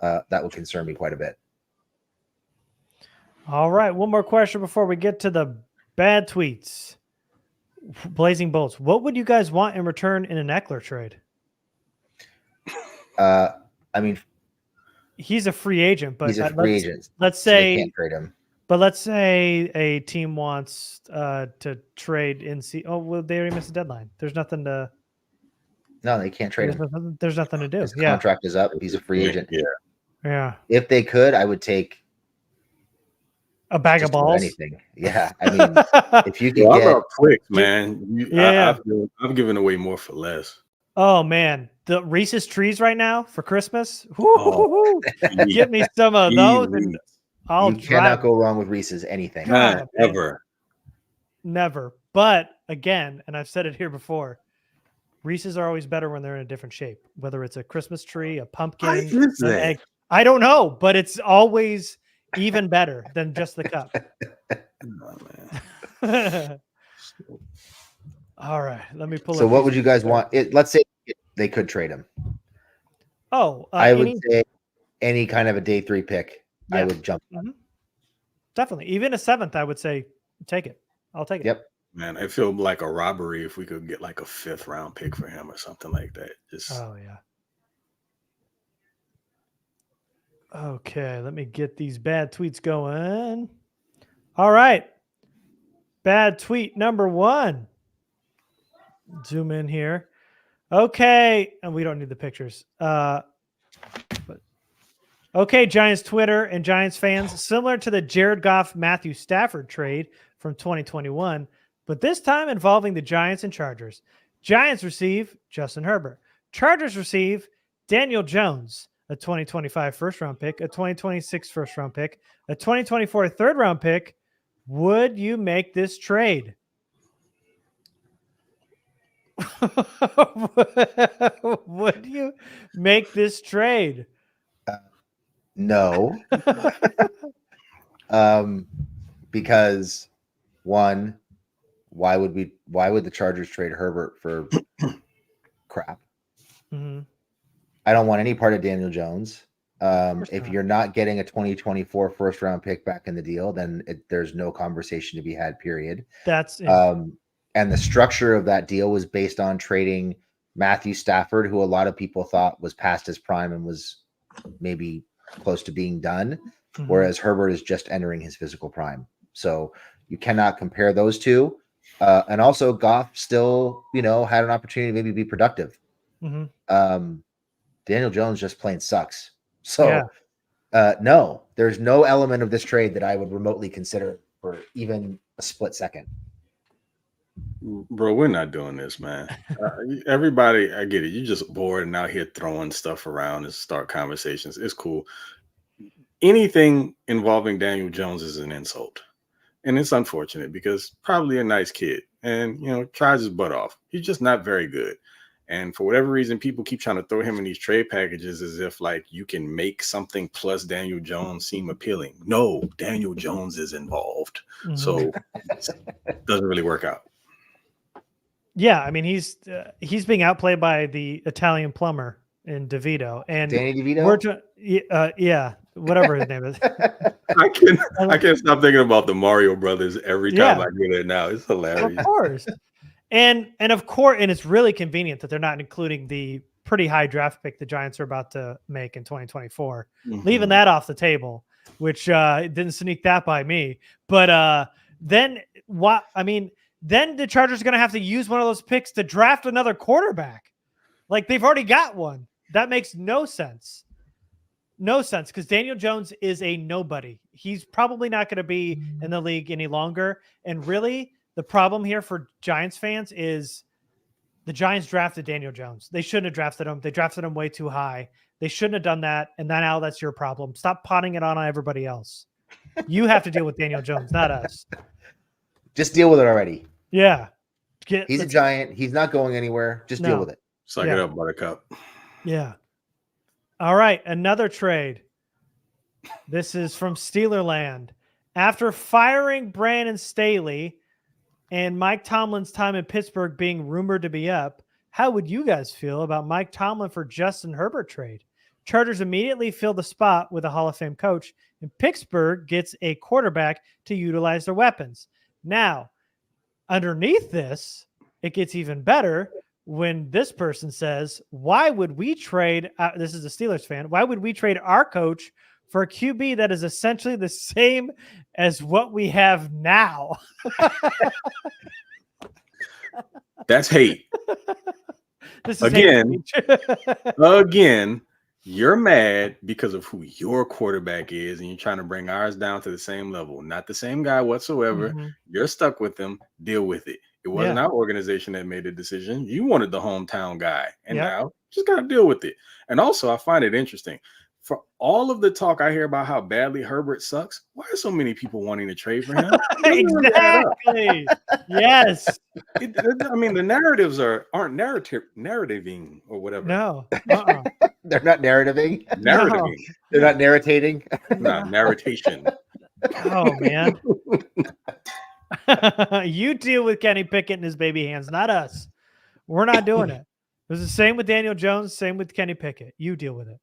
S3: that would concern me quite a bit.
S2: All right. One more question before we get to the bad tweets. Blazing Bolts. What would you guys want in return in an Eckler trade?
S3: I mean,
S2: he's a free agent, but
S3: he's a free agent.
S2: Let's say
S3: they can't trade him.
S2: But let's say a team wants to trade in. Oh, well, they already missed the deadline. There's nothing to.
S3: No, they can't trade him.
S2: There's nothing to do.
S3: His contract is up. He's a free agent.
S2: Yeah.
S3: If they could, I would take
S2: a bag of balls.
S3: Anything. Yeah. I mean, if you can get
S4: quick, man. I've given away more for less.
S2: Oh man, the Reese's trees right now for Christmas. Give me some of those. And
S3: you cannot go wrong with Reese's anything.
S4: Ever.
S2: Never. But again, and I've said it here before, Reese's are always better when they're in a different shape, whether it's a Christmas tree, a pumpkin, an egg. I don't know, but it's always even better than just the cup.
S3: Oh, man.
S2: All right, let me pull.
S3: So, what would you guys want? Let's say they could trade him.
S2: Oh,
S3: I would say any kind of a day 3 pick.
S2: Yeah.
S3: I would jump.
S2: Mm-hmm. Definitely, even a 7th, I would say take it. I'll take it.
S3: Yep.
S4: Man, I feel like a robbery if we could get like a 5th round pick for him or something like that.
S2: Oh yeah. Okay, let me get these bad tweets going. All right. Bad tweet number 1. Zoom in here. Okay. And we don't need the pictures. Okay, Giants Twitter and Giants fans, similar to the Jared Goff, Matthew Stafford trade from 2021, but this time involving the Giants and Chargers. Giants receive Justin Herbert. Chargers receive Daniel Jones, a 2025 first-round pick, a 2026 first-round pick, a 2024 third-round pick. Would you make this trade? Would you make this trade?
S3: No. Because one, why would the Chargers trade Herbert for crap?
S2: Mm-hmm.
S3: I don't want any part of Daniel Jones. If you're not getting a 2024 first round pick back in the deal, then there's no conversation to be had, period. And the structure of that deal was based on trading Matthew Stafford, who a lot of people thought was past his prime and was maybe close to being done, whereas Herbert is just entering his physical prime. So you cannot compare those two. And also Goff still, had an opportunity to maybe be productive. Daniel Jones just plain sucks. So no, there's no element of this trade that I would remotely consider for even a split second.
S4: Bro, we're not doing this, man. Everybody, I get it. You're just bored and out here throwing stuff around and start conversations. It's cool. Anything involving Daniel Jones is an insult. And it's unfortunate because probably a nice kid and, tries his butt off. He's just not very good. And for whatever reason, people keep trying to throw him in these trade packages as if like you can make something plus Daniel Jones seem appealing. No, Daniel Jones is involved. So it doesn't really work out.
S2: Yeah, I mean he's being outplayed by the Italian plumber in DeVito and
S3: Danny DeVito.
S2: Yeah, whatever his name is.
S4: I can't stop thinking about the Mario Brothers every time I hear that now. It's hilarious.
S2: Of course, and of course, and it's really convenient that they're not including the pretty high draft pick the Giants are about to make in 2024, leaving that off the table, which didn't sneak that by me. But then what? I mean. Then the Chargers are going to have to use one of those picks to draft another quarterback. Like they've already got one. That makes no sense. No sense because Daniel Jones is a nobody. He's probably not going to be in the league any longer. And really, the problem here for Giants fans is the Giants drafted Daniel Jones. They shouldn't have drafted him. They drafted him way too high. They shouldn't have done that. And now that's your problem. Stop potting it on everybody else. You have to deal with Daniel Jones, not us.
S3: Just deal with it already.
S2: Yeah.
S3: He's a Giant. He's not going anywhere. Just deal with it.
S4: Suck it up, Buttercup.
S2: Yeah. All right. Another trade. This is from Steelerland. After firing Brandon Staley and Mike Tomlin's time in Pittsburgh being rumored to be up, how would you guys feel about Mike Tomlin for Justin Herbert trade? Chargers immediately fill the spot with a Hall of Fame coach, and Pittsburgh gets a quarterback to utilize their weapons. Now, underneath this, it gets even better when this person says, why would we trade, this is a Steelers fan, why would we trade our coach for a QB that is essentially the same as what we have now.
S4: That's hate.
S2: This is
S4: Again, you're mad because of who your quarterback is, and you're trying to bring ours down to the same level. Not the same guy whatsoever.
S2: Mm-hmm.
S4: You're stuck with him. Deal with it. It wasn't our organization that made the decision. You wanted the hometown guy, and now just got to deal with it. And also, I find it interesting. For all of the talk I hear about how badly Herbert sucks, why are so many people wanting to trade for him?
S2: Exactly. Yes.
S4: I mean, the narratives aren't narrativing or whatever.
S2: No.
S3: They're not narrativing.
S4: Narrativing.
S3: No. They're not narrating.
S4: No, narration.
S2: Oh, man. You deal with Kenny Pickett and his baby hands, not us. We're not doing it. It was the same with Daniel Jones, same with Kenny Pickett. You deal with it.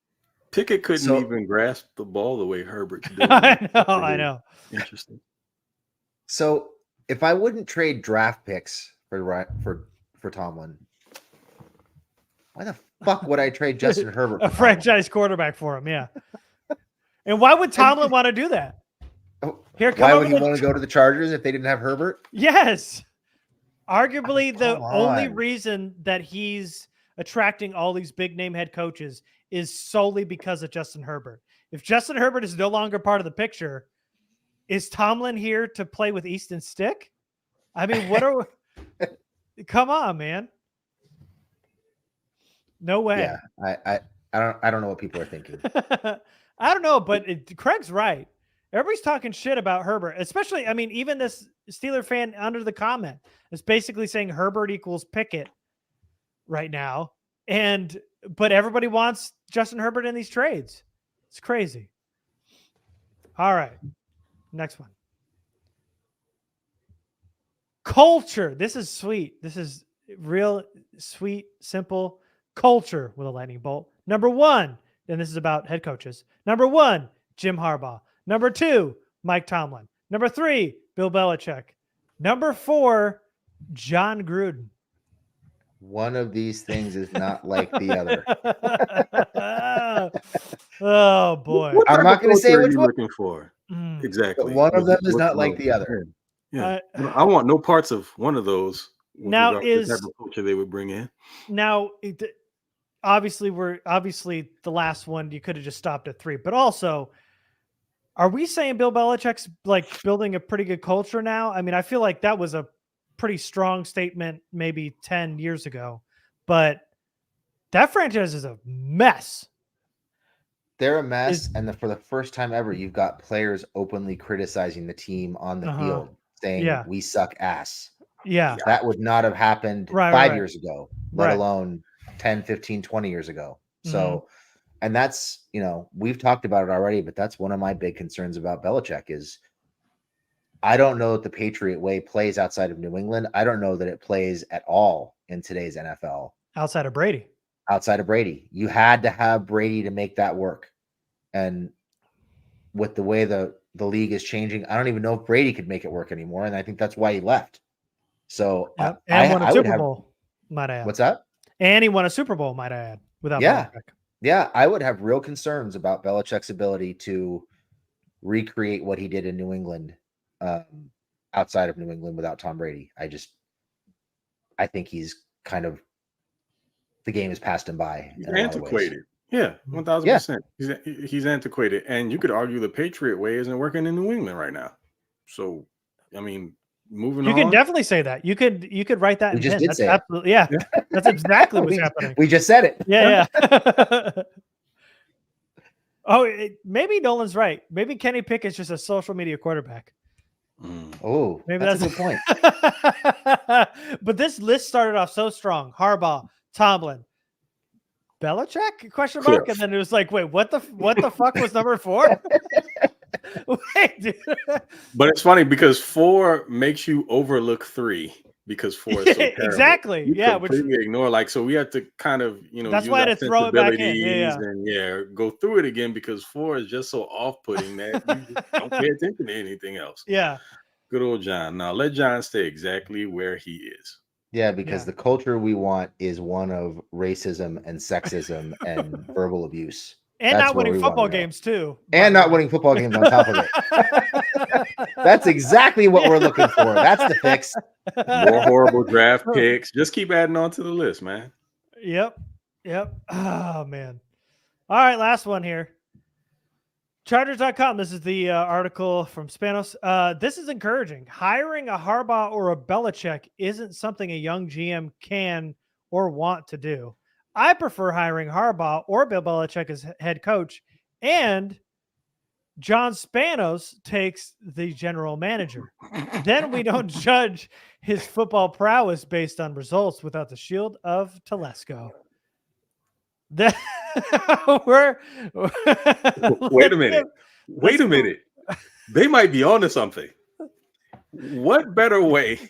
S4: Pickett couldn't even grasp the ball the way Herbert's doing.
S2: I know.
S4: Interesting.
S3: So if I wouldn't trade draft picks for Tomlin, why the fuck would I trade Justin Herbert?
S2: A franchise quarterback for him, yeah. And why would Tomlin want to do that?
S3: Why would he want to go to the Chargers if they didn't have Herbert?
S2: Yes. Arguably the only reason that he's attracting all these big name head coaches is solely because of Justin Herbert. If Justin Herbert is no longer part of the picture, is Tomlin here to play with Easton Stick? I mean, come on, man. No way.
S3: Yeah, I don't know what people are thinking.
S2: I don't know, but Craig's right. Everybody's talking shit about Herbert, especially, I mean, even this Steeler fan under the comment is basically saying Herbert equals Pickett right now. But everybody wants Justin Herbert in these trades. It's crazy. All right. Next one. Culture. This is sweet. This is real sweet, simple culture with a lightning bolt. Number 1, and this is about head coaches. Number 1, Jim Harbaugh. Number 2, Mike Tomlin. Number 3, Bill Belichick. Number 4, John Gruden.
S3: One of these things is not like the other.
S2: Oh boy!
S3: I'm not going to say which one.
S4: Looking for exactly.
S3: But one of them is not like the other.
S4: Yeah, I want no parts of one of those.
S2: Now is
S4: the type of culture they would bring in.
S2: Now, obviously, the last one you could have just stopped at 3, but also, are we saying Bill Belichick's like building a pretty good culture now? I mean, I feel like that was a pretty strong statement maybe 10 years ago, but that franchise is a mess.
S3: They're a mess, and for the first time ever, you've got players openly criticizing the team on the field, saying we suck ass.
S2: Yeah.
S3: That would not have happened 5 years ago, let alone 10, 15, 20 years ago. So, and that's, we've talked about it already, but that's one of my big concerns about Belichick is I don't know that the Patriot way plays outside of New England. I don't know that it plays at all in today's NFL.
S2: Outside of Brady.
S3: You had to have Brady to make that work. And with the way the league is changing, I don't even know if Brady could make it work anymore. And I think that's why he left. So
S2: and won a Super Bowl, might I add.
S3: What's that?
S2: And he won a Super Bowl, might I add, without Belichick.
S3: Yeah, I would have real concerns about Belichick's ability to recreate what he did in New England outside of New England without Tom Brady. I think he's kind of, the game has passed him by.
S4: He's antiquated. Yeah, 1,000%. He's antiquated. And you could argue the Patriot way isn't working in New England right now. So, I mean, moving on.
S2: You can definitely say that. You could write that.
S3: We just did say
S2: absolutely, yeah. That's exactly what's happening.
S3: We just said it.
S2: Yeah. Maybe Nolan's right. Maybe Kenny Pickett's just a social media quarterback.
S3: Oh, maybe that's a good point.
S2: But this list started off so strong. Harbaugh, Tomlin, Belichick? Question mark.
S4: Cliff.
S2: And then it was like, wait, what the fuck was number 4? Wait, dude.
S4: But it's funny because 4 makes you overlook 3 because 4 is so terrible.
S2: Exactly.
S4: You completely ignore so we have to kind of
S2: that's why to throw it back in.
S4: And go through it again because 4 is just so off-putting that you just don't pay attention to anything else.
S2: Yeah.
S4: Good old John. Now let John stay exactly where he is.
S3: Yeah, because the culture we want is one of racism and sexism and verbal abuse.
S2: And
S3: That's
S2: not
S3: where
S2: winning
S3: we wanna
S2: football
S3: go.
S2: games too.
S3: And
S2: by
S3: not
S2: the way.
S3: winning football games on top of it. That's exactly what we're looking for. That's the fix.
S4: More horrible draft picks. Just keep adding on to the list, man.
S2: Yep. Oh, man. All right, last one here. Chargers.com. This is the article from Spanos. This is encouraging. Hiring a Harbaugh or a Belichick isn't something a young GM can or want to do. I prefer hiring Harbaugh or Bill Belichick as head coach, and John Spanos takes the general manager. Then we don't judge his football prowess based on results without the shield of Telesco. Wait
S4: a minute. Wait a minute. They might be onto something. What better way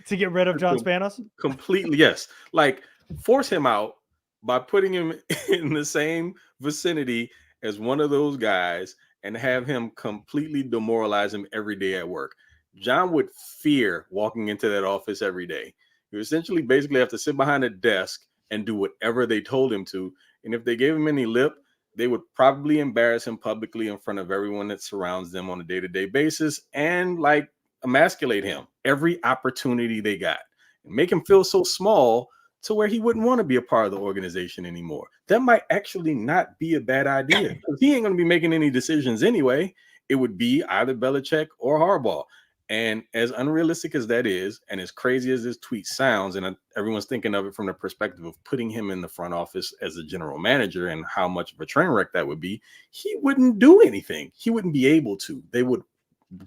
S2: to get rid of John Spanos?
S4: Completely, yes. Like, force him out by putting him in the same vicinity as one of those guys and have him completely demoralize him every day at work. John would fear walking into that office every day. You essentially basically have to sit behind a desk and do whatever they told him to. And if they gave him any lip, they would probably embarrass him publicly in front of everyone that surrounds them on a day-to-day basis and like emasculate him every opportunity they got and make him feel so small to where he wouldn't want to be a part of the organization anymore. That might actually not be a bad idea because he ain't going to be making any decisions anyway. It would be either Belichick or Harbaugh. And as unrealistic as that is, and as crazy as this tweet sounds, and everyone's thinking of it from the perspective of putting him in the front office as a general manager and how much of a train wreck that would be, he wouldn't do anything. He wouldn't be able to. They would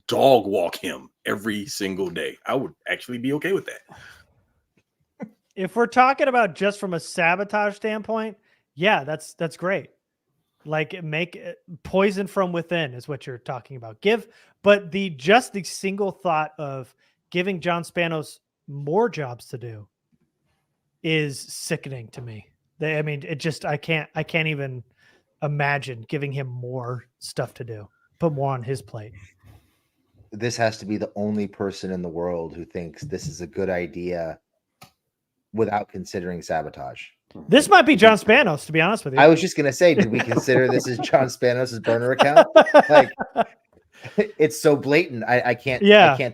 S4: dog walk him every single day. I would actually be okay with that.
S2: If we're talking about just from a sabotage standpoint, yeah, that's great. Like make poison from within is what you're talking about. But the single thought of giving John Spanos more jobs to do is sickening to me. I can't even imagine giving him more stuff to do, put more on his plate.
S3: This has to be the only person in the world who thinks this is a good idea without considering sabotage.
S2: This might be John Spanos, to be honest with you.
S3: I was just going to say, did we consider this as John Spanos' burner account? Like, it's so blatant. I can't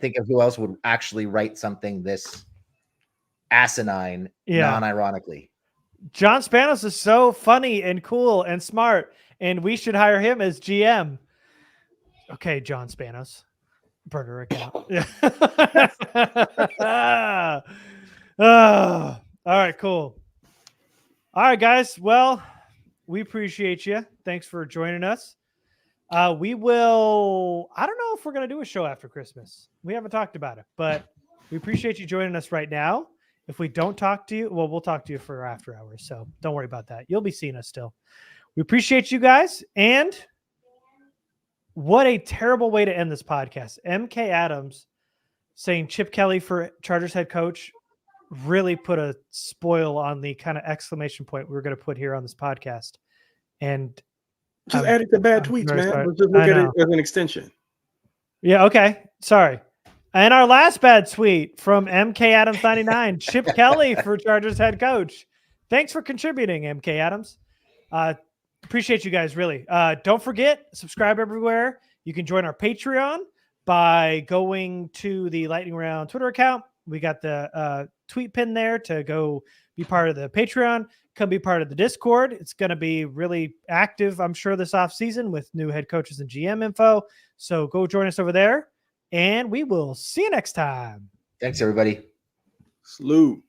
S3: think of who else would actually write something this asinine, non-ironically.
S2: John Spanos is so funny and cool and smart, and we should hire him as GM. Okay, John Spanos, burner account. All right, cool. All right, guys. Well, we appreciate you. Thanks for joining us. I don't know if we're going to do a show after Christmas. We haven't talked about it, but we appreciate you joining us right now. If we don't talk to you, well, we'll talk to you for after hours. So don't worry about that. You'll be seeing us still. We appreciate you guys. And what a terrible way to end this podcast. MK Adams saying Chip Kelly for Chargers head coach really put a spoil on the kind of exclamation point we were going to put here on this podcast. And
S4: just add it to bad tweets, man. Let's just look at it as an extension.
S2: Yeah, okay. Sorry. And our last bad tweet from MK Adams 99, Chip Kelly for Chargers head coach. Thanks for contributing, MK Adams. Appreciate you guys, really. Don't forget, subscribe everywhere. You can join our Patreon by going to the Lightning Round Twitter account. We got the tweet pin there to go be part of the Patreon. Come be part of the Discord. It's going to be really active, I'm sure, this offseason with new head coaches and GM info. So go join us over there, and we will see you next time.
S3: Thanks, everybody.
S4: Salute.